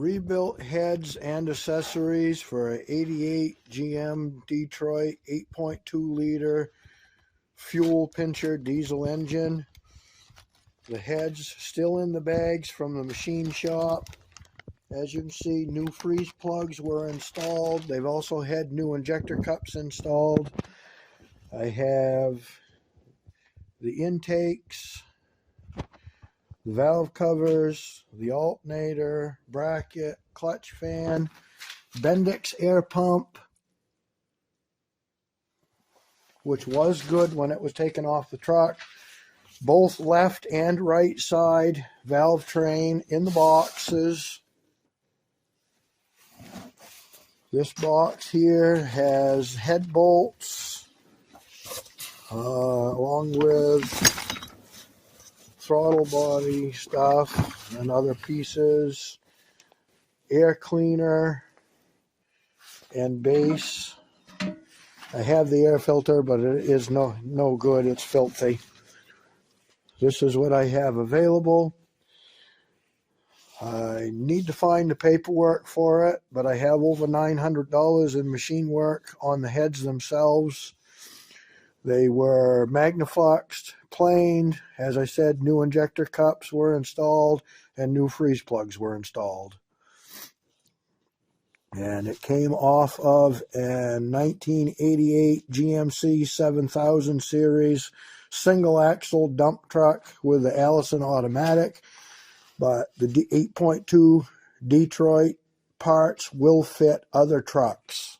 Rebuilt heads and accessories for a 88 GM Detroit 8.2 liter fuel pincher diesel engine. The heads still in the bags from the machine shop. As you can see, new freeze plugs were installed. They've also had new injector cups installed. I have the intakes, the valve covers, the alternator, bracket, clutch fan, Bendix Air pump, which was good when it was taken off the truck. Both left and right side valvetrain in the boxes. This box here has head bolts along with throttle body stuff and other pieces, air cleaner and base. I have the air filter, but it is no good. It's filthy. This is what I have available. I need to find the paperwork for it, but I have over $900 in machine work on the heads themselves. They were magnafluxed, planed. As I said, new injector cups were installed and new freeze plugs were installed. And it came off of a 1988 GMC 7000 series single axle dump truck with the Allison automatic. But the 8.2 Detroit parts will fit other trucks.